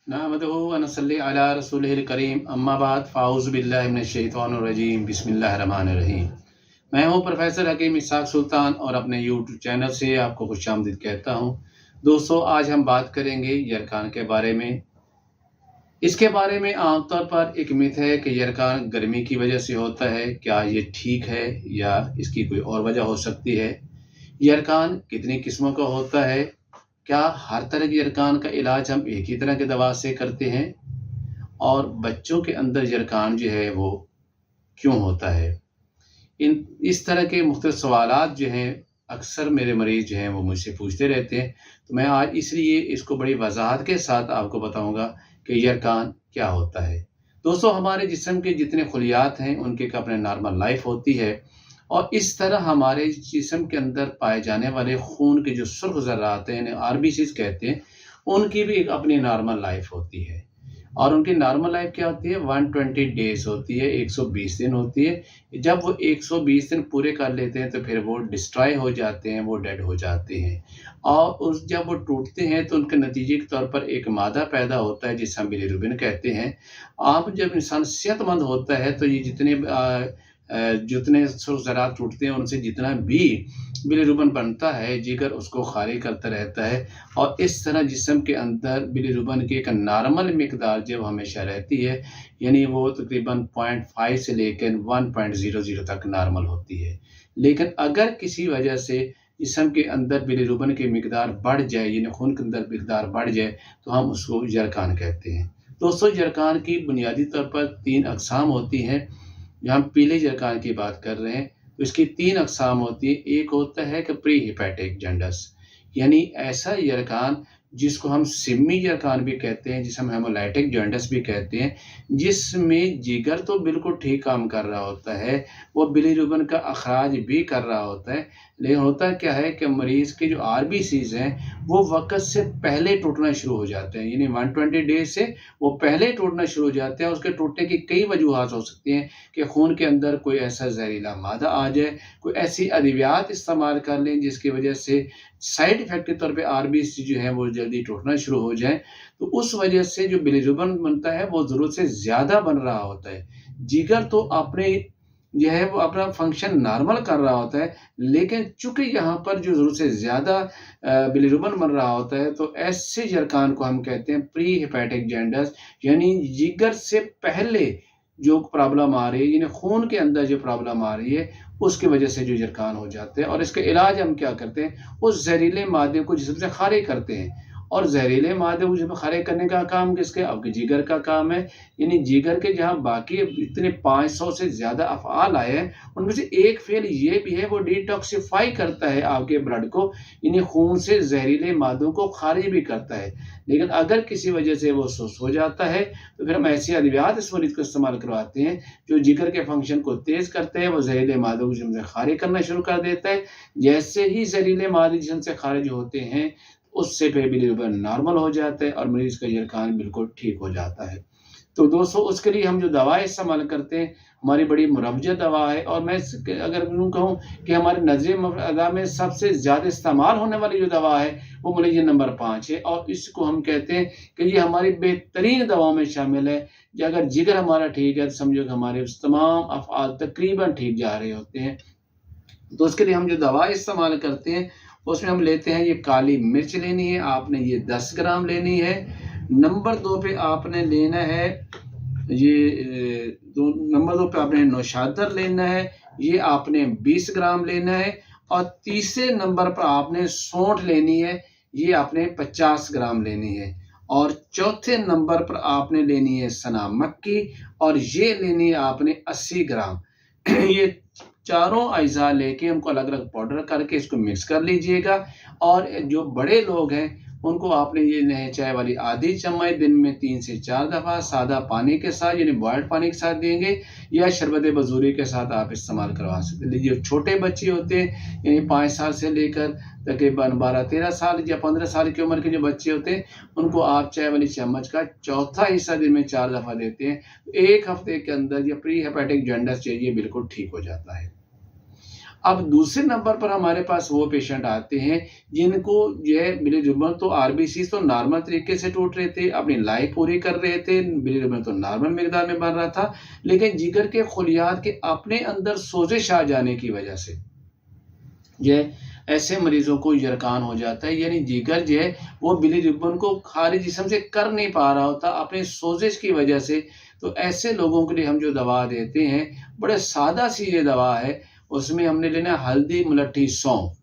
नहमदुहु व नसल्ली अला रसूलिहिल करीम अम्मा बाद फ़ाऊज़ु बिल्लाहि मिनश शैतानिर रजीम बिस्मिल्लाहिर रहमानिर रहीम। मैं हूँ प्रोफेसर हकीम इसहाक सुल्तान और अपने यूट्यूब चैनल से आपको खुशामदीद कहता हूँ। दोस्तों, आज हम बात करेंगे यरकान के बारे में। इसके बारे में आमतौर पर एक मिथ है कि यरकान गर्मी की वजह से होता है। क्या ये ठीक है या इसकी कोई और वजह हो सकती है? यरकान कितनी किस्मों का होता है? क्या हर तरह के यरकान का इलाज हम एक ही तरह की दवा से करते हैं? और बच्चों के अंदर यरकान जो है वो क्यों होता है? इस तरह के मुख्तलिफ सवालात जो हैं अक्सर मेरे मरीज़ जो हैं वो मुझसे पूछते रहते हैं। तो मैं आज इसलिए इसको बड़ी वज़ाहत के साथ आपको बताऊँगा कि यरकान क्या होता है। दोस्तों, हमारे जिस्म के जितने खुलियात हैं उनकी एक अपनी नॉर्मल लाइफ़ होती है और इस तरह हमारे जिस्म के अंदर पाए जाने वाले खून के जो सुर्ख ज़र्रात हैं, इन्हें आरबीसीज़ कहते हैं, उनकी भी एक अपनी नॉर्मल लाइफ़ होती है। और उनकी नॉर्मल लाइफ क्या होती है? 120 डेज़ होती है, 120 दिन होती है। जब वो 120 दिन पूरे कर लेते हैं तो फिर वो डिस्ट्रॉय हो जाते हैं, वो डेड हो जाते हैं। और जब वो टूटते हैं तो उनके नतीजे के तौर पर एक मादा पैदा होता है जिसे हम बिलीरुबिन कहते हैं। आप जब इंसान सेहतमंद होता है तो ये जितने ज़रात टूटते हैं उनसे जितना भी बिलीरुबिन बनता है, जिगर उसको खाली करता रहता है और इस तरह जिस्म के अंदर बिलीरुबिन की एक नॉर्मल मिकदार जब हमेशा रहती है, यानी वो तकरीबन 0.5 से लेकर 1.00 तक नॉर्मल होती है। लेकिन अगर किसी वजह से जिस्म के अंदर बिलीरुबिन की मिकदार बढ़ जाए, यानी खून के अंदर मिकदार बढ़ जाए, तो हम उसको यरकान कहते हैं। दोस्तों, यरकान की बुनियादी तौर पर 3 अक़साम होती हैं। यहाँ हम पीले यरकान की बात कर रहे हैं तो इसकी 3 अक़साम होती है। एक होता है कि प्री हेपेटिक जॉन्डिस, यानी ऐसा यरकान जिसको हम सिमी यरकान भी कहते हैं, जिसे हम हेमोलाइटिक जॉन्डिस भी कहते हैं, जिसमें जिगर तो बिल्कुल ठीक काम कर रहा होता है, वो बिलीरुबिन का अखराज भी कर रहा होता है, लेकिन होता क्या है कि मरीज़ के जो आरबीसीज़ हैं वो वक़्त से पहले टूटना शुरू हो जाते हैं, यानी 120 डेज़ से वो पहले टूटना शुरू हो जाते हैं। उसके टूटने की कई वजूहात हो सकती हैं कि खून के अंदर कोई ऐसा जहरीला मादा आ जाए, कोई ऐसी अद्वियात इस्तेमाल कर लें जिसकी वजह से साइड इफ़ेक्ट के तौर पे आरबीसी जो है वो जल्दी टूटना शुरू हो जाए, तो उस वजह से जो बिलीरुबिन बनता है वो ज़रूरत से ज़्यादा बन रहा होता है। जिगर तो अपने जो है वो अपना फंक्शन नॉर्मल कर रहा होता है, लेकिन चूँकि यहाँ पर जो ज़रूरत से ज़्यादा बिलीरुबिन बन रहा होता है, तो ऐसे यरकान को हम कहते हैं प्री हेपेटिक जॉन्डिस, यानी जिगर से पहले जो प्रॉब्लम आ रही है, यानी खून के अंदर जो प्रॉब्लम आ रही है, उसकी वजह से जो यरकान हो जाते हैं। और इसका इलाज हम क्या करते हैं? उस जहरीले मादे को जिस्म से खारिज करते हैं। और जहरीले मादे को जिस्म खारिज करने का काम किसके? आपके जिगर का काम है। यानी जिगर के जहाँ बाकी इतने 500 से ज़्यादा अफ़आल आए हैं, उनमें से एक फ़ेल ये भी है, वो डिटॉक्सिफ़ाई करता है आपके ब्लड को, यानी खून से जहरीले मादों को खारिज भी करता है। लेकिन अगर किसी वजह से वो सुस्त हो जाता है तो फिर हम ऐसी अद्वियात इस मरीज़ को इस्तेमाल करवाते हैं जो जिगर के फंक्शन को तेज़ करते हैं, वो जहरीले मादों को जिस्म से खारिज करना शुरू कर देता है। जैसे ही जहरीले मादे जिस्म से खारिज होते हैं, उससे फिर बिलीरुबिन नॉर्मल हो जाता है और मरीज़ का यरकान बिल्कुल ठीक हो जाता है। तो दोस्तों, उसके लिए हम जो दवाएँ इस्तेमाल करते हैं, हमारी बड़ी मुरवजा दवा है। और मैं अगर यूँ कहूँ कि हमारे नज़र में सबसे ज़्यादा इस्तेमाल होने वाली जो दवा है वो मुलीज़ नंबर 5 है और इसको हम कहते हैं कि ये हमारी बेहतरीन दवाओं में शामिल है। कि अगर जिगर हमारा ठीक है तो समझो कि हमारे तमाम अफ़आल तकरीबन ठीक जा रहे होते हैं। तो उसके लिए हम जो दवा इस्तेमाल करते हैं उसमें हम लेते हैं, ये काली मिर्च लेनी है आपने, ये 10 ग्राम लेनी है। नंबर 2 पे आपने लेना है नंबर 2 पे आपने नौशादर लेना है, ये आपने 20 ग्राम लेना है। और तीसरे नंबर पर आपने सौंठ लेनी है, ये आपने 50 ग्राम लेनी है। और चौथे नंबर पर आपने लेनी है सना मक्की और ये लेनी है आपने 80 ग्राम। ये चारों अज़ा लेके हमको अलग-अलग पाउडर करके इसको मिक्स कर लीजिएगा। और जो बड़े लोग हैं उनको आपने ये नहीं चाय वाली आधी चम्मच दिन में 3 से 4 दफ़ा सादा पानी के साथ, यानी बॉयल्ड पानी के साथ देंगे या शरबत बजूरी के साथ आप इस्तेमाल करवा सकते हैं। जो छोटे बच्चे होते हैं, यानी 5 साल से लेकर तकरीबन 12-13 साल या 15 साल की उम्र के जो बच्चे होते हैं, उनको आप चाय वाली चम्मच का चौथा हिस्सा दिन में 4 दफ़ा देते हैं। 1 हफ्ते के अंदर ये प्री हेपेटिक जॉन्डिस जो है ये बिल्कुल ठीक हो जाता है। अब दूसरे नंबर पर हमारे पास वो पेशेंट आते हैं जिनको जो है बिलीरुबिन तो आरबीसी तो नॉर्मल तरीके से टूट रहे थे, अपनी लाइफ पूरी कर रहे थे, बिलीरुबिन तो नॉर्मल मिकदार में बन रहा था, लेकिन जिगर के खुलियात के अपने अंदर सोजिश आ जाने की वजह से जो है ऐसे मरीजों को यरकान हो जाता है, यानी जिगर जो है वो बिलीरुबिन को खारिज जिस्म से कर नहीं पा रहा होता अपने सोजिश की वजह से। तो ऐसे लोगों के लिए हम जो दवा देते हैं, बड़े सादा सी ये दवा है, उसमें हमने लेना हल्दी, मुलट्ठी, सौंफ,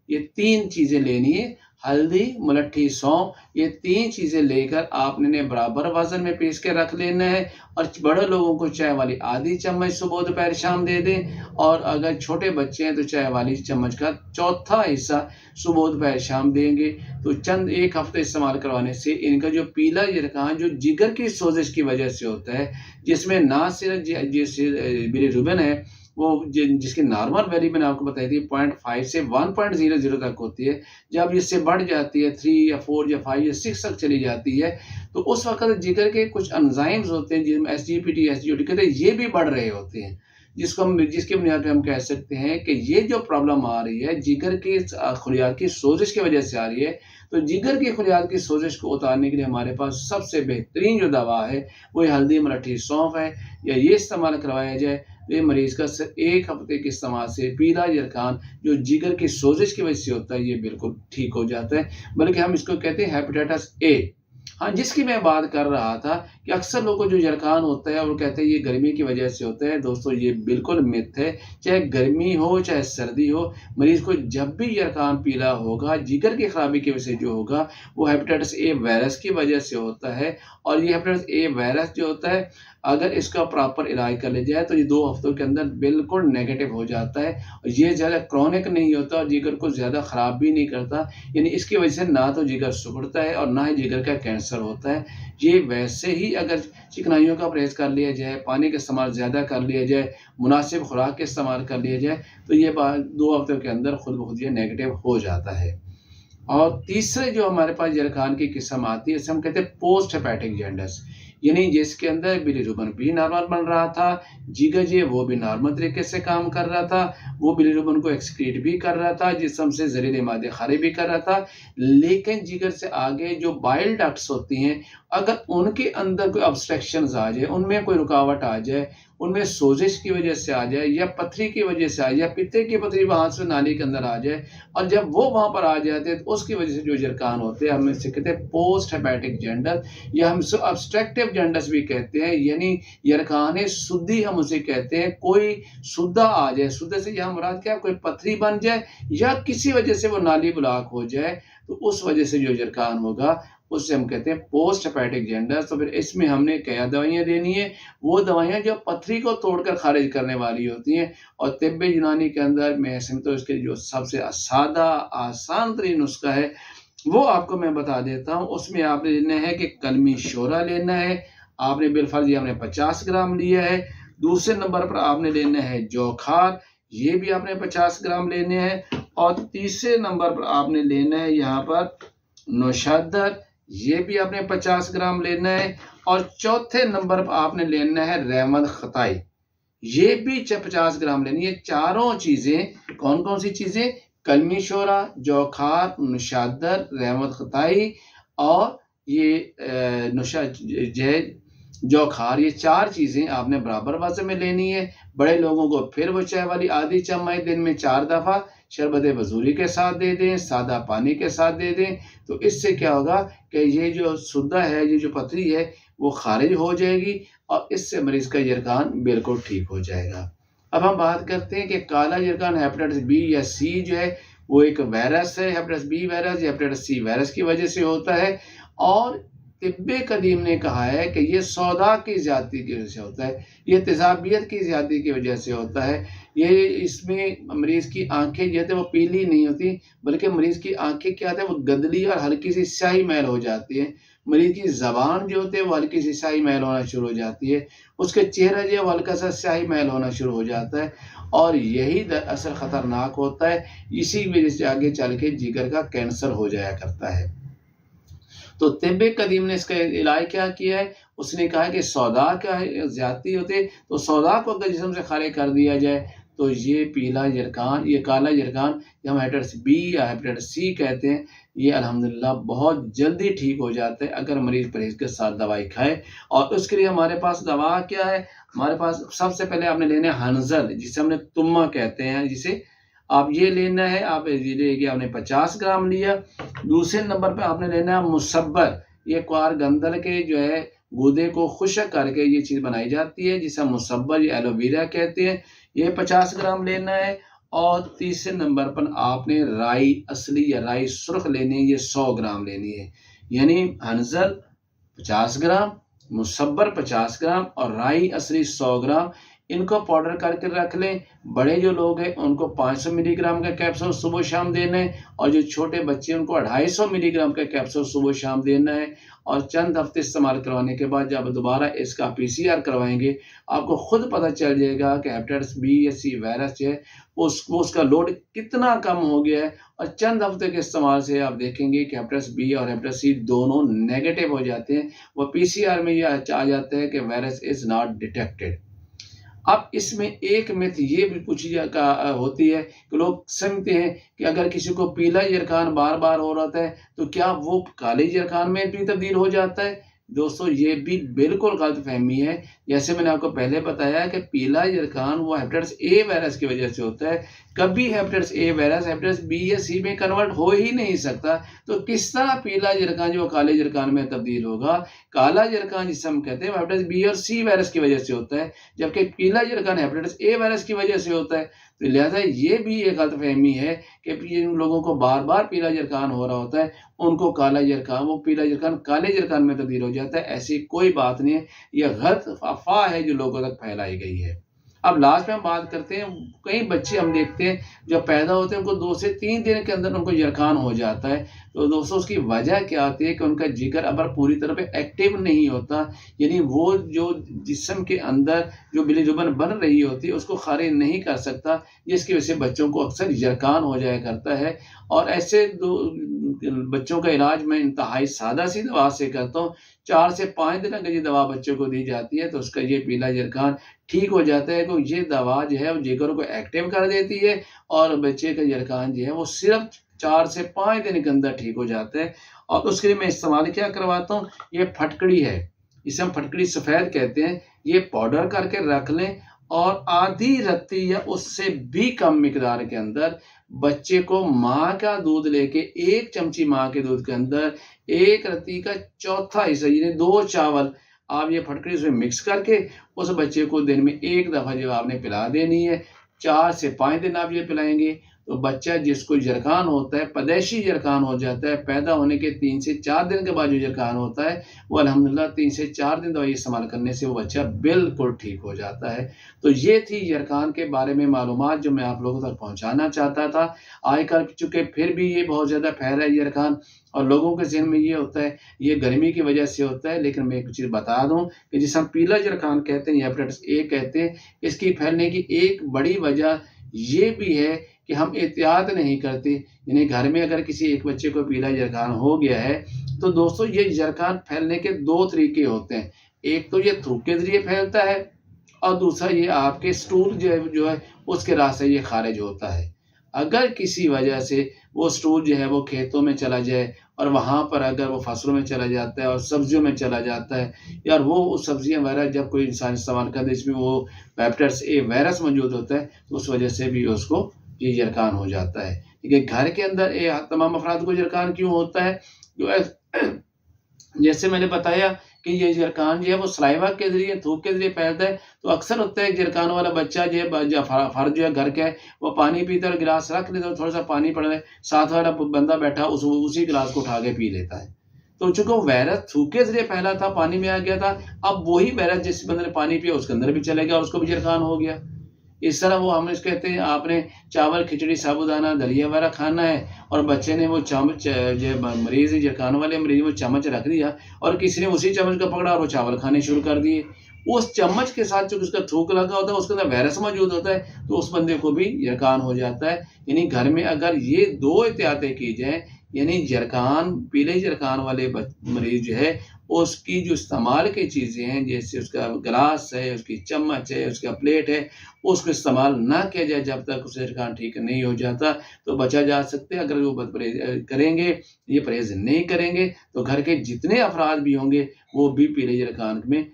ये 3 चीज़ें लेनी है। हल्दी, मुलट्ठी, सौंफ, ये 3 चीज़ें लेकर आपने ने बराबर वज़न में पीस के रख लेना है और बड़े लोगों को चाय वाली आधी चम्मच सुबह दोपहर शाम दे दें, और अगर छोटे बच्चे हैं तो चाय वाली चम्मच का चौथा हिस्सा सुबह दोपहर शाम देंगे। तो चंद 1 हफ्ते इस्तेमाल करवाने से इनका जो पीला यरकान जो जिगर की सोजिश की वजह से होता है, जिसमें ना सिर्फ बिलीरुबिन है वो जिसकी नॉर्मल वैल्यू मैंने आपको बताई थी 0.5 से 1.00 तक होती है, जब इससे बढ़ जाती है 3 या 4 या 5 या 6 तक चली जाती है, तो उस वक्त जिगर के कुछ एंजाइम्स होते हैं जिनमें एसजीपीटी, एसजीओटी कहते हैं, ये भी बढ़ रहे होते हैं, जिसकी बुनियाद पे हम कह सकते हैं कि ये जो प्रॉब्लम आ रही है जिगर की खुलियात की सोजिश की वजह से आ रही है। तो जिगर की खुलियात की सोजिश को उतारने के लिए हमारे पास सबसे बेहतरीन जो दवा है वो हल्दी, मुलट्ठी, सौंफ है, या ये इस्तेमाल करवाया जाए तो ये मरीज़ का सिर्फ 1 हफ्ते के इस्तेमाल से पीला यरकान जो जिगर की सोजिश की वजह से होता है ये बिल्कुल ठीक हो जाता है। बल्कि हम इसको कहते हैं हेपेटाइटिस ए। हाँ, जिसकी मैं बात कर रहा था कि अक्सर लोगों को जो यरकान होता है वो कहते हैं ये गर्मी की वजह से होता है। दोस्तों ये बिल्कुल मिथ है, चाहे गर्मी हो चाहे सर्दी हो, मरीज़ को जब भी यरकान पीला होगा जिगर की खराबी की वजह से जो होगा वो हेपेटाइटिस ए वायरस की वजह से होता है। और ये हेपेटाइटिस ए वायरस जो होता है, अगर इसका प्रॉपर इलाज कर लिया जाए तो ये 2 हफ्तों के अंदर बिल्कुल नेगेटिव हो जाता है, और ये ज़्यादा क्रॉनिक नहीं होता और जिगर को ज़्यादा ख़राब भी नहीं करता। यानी इसकी वजह से ना तो जिगर सिकुड़ता है और ना ही जिगर का कैंसर होता है। ये वैसे ही अगर चिकनाइयों का परहेज़ कर लिया जाए, पानी का इस्तेमाल ज़्यादा कर लिया जाए, मुनासिब खुराक का इस्तेमाल कर लिया जाए, तो ये 2 हफ्तों के अंदर खुद ब खुद ये नेगेटिव हो जाता है। और तीसरे जो हमारे पास यरकान की किस्म आती है इसे हम कहते हैं पोस्ट हेपेटिक जॉन्डिस, यानी जिसके अंदर बिलीरुबिन भी नॉर्मल बन रहा था, जिगर जो वो भी नॉर्मल तरीके से काम कर रहा था, वो बिलीरुबिन को एक्सक्रीट भी कर रहा था, जिस्म से ज़हरीले मादे खारिज भी कर रहा था, लेकिन जिगर से आगे जो बाइल डक्ट्स होती हैं, अगर उनके अंदर कोई ऑब्स्ट्रक्शंस आ जाए, उनमें कोई रुकावट आ जाए, उनमें सोजिश की वजह से आ जाए या पथरी की वजह से आ जाए या पित्ते की पथरी वहाँ से नाली के अंदर आ जाए, और जब वो वहाँ पर आ जाते हैं तो उसकी वजह से जो यरकान होते हैं हम इसे कहते हैं पोस्ट हेपेटिक जॉन्डिस, या हम इसे ऑब्स्ट्रक्टिव जॉन्डिस भी कहते हैं, यानी यरकान सुद्दी हम उसे कहते हैं। कोई सुद्दा आ जाए, सुद्दे से यहाँ मुराद क्या है, कोई पथरी बन जाए या किसी वजह से वो नाली ब्लॉक हो जाए, तो उस वजह से जो यरकान होगा उससे हम कहते हैं पोस्ट हेपेटिक जॉन्डिस। तो फिर इसमें हमने क्या दवाइयाँ देनी है, वो दवाइयाँ जो पथरी को तोड़कर खारिज करने वाली होती हैं। और तिब्बे यूनानी के अंदर मैं समझता हूँ इसके जो सबसे सादा आसान तरीन नुस्खा है वो आपको मैं बता देता हूँ। उसमें आपने लेना है कि कलमी शोरा लेना है, आपने बिलफर्ज ये आपने 50 ग्राम लिया है। दूसरे नंबर पर आपने लेना है जोखार, ये भी आपने 50 ग्राम लेने हैं। और तीसरे नंबर पर आपने लेना है यहाँ पर नौशद्दर, ये भी आपने 50 ग्राम लेना है। और चौथे नंबर पर आपने लेना है रहमत खताई, ये भी 50 ग्राम लेनी है। चारों चीज़ें कौन कौन सी चीज़ें, कलमी शोरा, जोखार, नौशद्दर, रहमत खताई और ये जोखार, ये 4 चीज़ें आपने बराबर वज़न में लेनी है। बड़े लोगों को फिर वो चाय वाली आधी चम्मच दिन में 4 दफ़ा शरबत वज़ूरी के साथ दे दें, सादा पानी के साथ दे दें। तो इससे क्या होगा कि ये जो सुद्दा है, ये जो पथरी है वो खारिज हो जाएगी और इससे मरीज़ का यरकान बिल्कुल ठीक हो जाएगा। अब हम बात करते हैं कि काला यरकान हेपेटाइटिस बी या सी जो है वो एक वायरस है, हेपेटाइटिस बी वायरस या हेपेटाइटिस सी वायरस की वजह से होता है। और तिब्बे कदीम ने कहा है कि ये सौदा की ज़्यादती की वजह से होता है, ये तेज़ाबियत की ज़्यादती की वजह से होता है। ये इसमें मरीज़ की आंखें जो है वो पीली नहीं होती, बल्कि मरीज़ की आंखें क्या होता है वो गंदली और हल्की सी स्याही मैल हो जाती है। मरीज़ की ज़बान जो होती है वो हल्की सी स्याही मैल होना शुरू हो जाती है, उसके चेहरा जो है वो हल्का सा स्याही मैल होना शुरू हो जाता है, और यही दरअसल ख़तरनाक होता है। इसी वजह से आगे चल के जिगर का कैंसर हो जाया करता है। तो तिब्बे कदीम ने इसका इलाज क्या किया है, उसने कहा है कि सौदा का ज़्यादती होते तो सौदा को अगर जिस्म से खारिज कर दिया जाए तो ये पीला यरकान, ये काला यरकान, ये हम हेपेटाइटिस बी या हेपेटाइटिस सी कहते हैं, ये अल्हम्दुलिल्लाह बहुत जल्दी ठीक हो जाता है अगर मरीज़ परहेज़ के साथ दवाई खाए। और उसके लिए हमारे पास दवा क्या है? हमारे पास सबसे पहले आपने लेना है हंज़ल, जिसे हमने तुम्मा कहते हैं, जिसे आप ये लेना है, आप ये लेके आपने 50 ग्राम लिया। दूसरे नंबर पे आपने लेना है मुसब्बर, ये क्वार गंदल के जो है गूदे को खुश्क करके ये चीज़ बनाई जाती है, जिसे हम मुसब्बर या एलोवेरा कहते हैं, ये 50 ग्राम लेना है। और तीसरे नंबर पर आपने राई असली या राई सुर्ख लेनी है, ये 100 ग्राम लेनी है। यानी हंज़ल 50 ग्राम, मुसब्बर 50 ग्राम और राई असली 100 ग्राम, इनको पाउडर करके रख लें। बड़े जो लोग हैं उनको 500 मिलीग्राम का कैप्सूल सुबह शाम देना है, और जो छोटे बच्चे हैं उनको 250 मिलीग्राम का कैप्सूल सुबह शाम देना है। और चंद हफ्ते इस्तेमाल करवाने के बाद जब दोबारा इसका पीसीआर करवाएंगे, आपको खुद पता चल जाएगा कि हेपेटाइटिस बी या सी वायरस जो है उसका लोड कितना कम हो गया है। और चंद हफ्ते के इस्तेमाल से आप देखेंगे कि हेपेटाइटिस बी और हेपेटाइटिस सी दोनों नेगेटिव हो जाते हैं। वो पीसीआर में ये आ जाता है कि वायरस इज़ नॉट डिटेक्टेड। अब इसमें एक मिथ ये भी पूछी होती है कि लोग समझते हैं कि अगर किसी को पीला यरकान बार-बार हो रहा है, तो क्या वो काले यरकान में भी तब्दील हो जाता है? दोस्तों, ये भी बिल्कुल गलतफ़हमी है। जैसे मैंने आपको पहले बताया कि पीला यरकान वो हेपेटाइटिस ए वायरस की वजह से होता है। कभी hepatitis A virus hepatitis B या सी में कन्वर्ट हो ही नहीं सकता। तो किस तरह पीला यरकान जो काले यरकान में तब्दील होगा? काला यरकान जिसे हम कहते हैं वो हेपेटाइटिस बी और सी वायरस की वजह से होता है, जबकि पीला यरकान हेपेटाइटिस ए वायरस की वजह से होता है। तो लिहाजा ये भी एक गलतफ़हमी है कि जिन लोगों को बार-बार पीला यरकान हो रहा होता है, उनको काला यरकान, वो पीला यरकान काले यरकान में तब्दील हो जाता है। ऐसी कोई बात नहीं है, ये गलत अफ़वाह है जो लोगों तक फैलाई गई है। अब लास्ट में हम बात करते हैं, कई बच्चे हम देखते हैं जब पैदा होते हैं उनको 2 से 3 दिन के अंदर उनको यरकान हो जाता है। तो दोस्तों, उसकी वजह क्या होती है कि उनका जिगर अब पूरी तरह पे एक्टिव नहीं होता, यानी वो जो जिस्म के अंदर जो बिलीरुबिन बन रही होती है उसको खारिज नहीं कर सकता, जिसकी वजह से बच्चों को अक्सर यरकान हो जाया करता है। और ऐसे बच्चों का इलाज मैं इंतहाई सादा सी दवा से करता हूँ। 4 से 5 दिन अगर ये दवा बच्चों को दी जाती है तो उसका ये पीला यरकान ठीक हो जाता है। तो ये दवा जो है वो जिगर को एक्टिव कर देती है और बच्चे का यरकान जो है वो सिर्फ 4 से 5 दिन के अंदर ठीक हो जाता है। और उसके लिए मैं इस्तेमाल क्या करवाता हूँ, ये फटकड़ी है, इसे हम फटकड़ी सफ़ेद कहते हैं। ये पाउडर करके रख लें और आधी रत्ती या उससे भी कम मिकदार के अंदर बच्चे को माँ का दूध लेके 1 चमची माँ के दूध के अंदर 1 रत्ती का चौथा हिस्सा यानी 2 चावल आप ये फटकड़ी उसमें मिक्स करके उस बच्चे को दिन में 1 दफ़ा जो आपने पिला देनी है। 4 से 5 दिन आप ये पिलाएंगे तो बच्चा जिसको यरकान होता है, पैदाइशी यरकान हो जाता है, पैदा होने के 3 से 4 दिन के बाद जो यरकान होता है वो अल्हम्दुलिल्लाह 3 से 4 दिन दवाई इस्तेमाल करने से वो बच्चा बिल्कुल ठीक हो जाता है। तो ये थी यरकान के बारे में मालूमात जो मैं आप लोगों तक पहुँचाना चाहता था। आजकल चूँकि फिर भी ये बहुत ज़्यादा फैल रहा है यरकान और लोगों के ज़हन में ये होता है ये गर्मी की वजह से होता है, लेकिन मैं एक चीज़ बता दूँ कि जिसे हम पीला यरकान कहते हैं या हेपेटाइटिस ए कहते हैं, इसकी फैलने की एक बड़ी वजह ये भी है कि हम एहतियात नहीं करते। यानी घर में अगर किसी एक बच्चे को पीला यरकान हो गया है तो दोस्तों ये यरकान फैलने के 2 तरीके होते हैं। एक तो ये थूक के ज़रिए फैलता है और दूसरा ये आपके स्टूल जो है उसके रास्ते ये खारिज होता है। अगर किसी वजह से वो स्टूल जो है वो खेतों में चला जाए और वहाँ पर अगर वो फसलों में चला जाता है और सब्जियों में चला जाता है, यार वो सब्जियाँ वगैरह जब कोई इंसान इस्तेमाल करता है इसमें वो हेपेटाइटिस ए वायरस मौजूद होता है तो उस वजह से भी उसको ये यरकान हो जाता है। लेकिन घर के अंदर ये तमाम अफराद को यरकान क्यों होता है? जैसे मैंने बताया कि ये यरकान जो है वो सलाइवा के ज़रिए, थूक के ज़रिए फैलता है। तो अक्सर होता है यरकान वाला बच्चा जो है फर्द जो है घर का है वो पानी पीता है, गिलास रख लेता है, थोड़ा सा पानी पड़ रहा है, साथ वाला बंदा बैठा उसी गिलास को उठा के पी लेता है। तो चूँकि वो वायरस थूक के ज़रिए फैला था, पानी में आ गया था, अब वही वायरस जिस बंदे ने पानी पिया उसके अंदर भी चला गया और उसको भी यरकान हो गया। इस तरह वो हम इसको कहते हैं आपने चावल, खिचड़ी, साबूदाना, दलिया वगैरह खाना है और बच्चे ने वो चम्मच जो मरीज़ यरकान वाले मरीज़ वो चम्मच रख दिया और किसी ने उसी चम्मच को पकड़ा और वो चावल खाने शुरू कर दिए। उस चम्मच के साथ जो उसका थूक लगा होता है उसके अंदर वायरस मौजूद होता है तो उस बंदे को भी यरकान हो जाता है। यानी घर में अगर ये 2 एहतियातें की जाएँ यानी जरखान, पीले जरखान वाले मरीज़ जो है, उसकी जो इस्तेमाल की चीज़ें हैं, जैसे उसका गिलास है, उसकी चम्मच है, उसका प्लेट है, उसको इस्तेमाल ना किया जाए जब तक उसका जरखान ठीक नहीं हो जाता, तो बचा जा सकता है। अगर वो करेंगे, ये परहेज़ नहीं करेंगे, तो घर के जितने अफ़राद भी होंगे, वो भी पीले जरखान में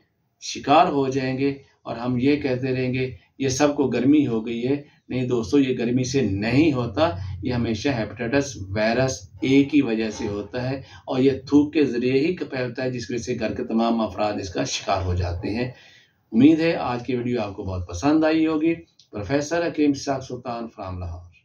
शिकार हो जाएँगे और हम ये कहते रहेंगे, ये सबको गर्मी हो गई है। नहीं दोस्तों, ये गर्मी से नहीं होता, ये हमेशा हेपेटाइटिस वायरस ए की वजह से होता है और ये थूक के ज़रिए ही फैलता है, जिसकी वजह से घर के तमाम अफ़राद इसका शिकार हो जाते हैं। उम्मीद है आज की वीडियो आपको बहुत पसंद आई होगी। Professor Hakim Ishaq Sultan from Lahore.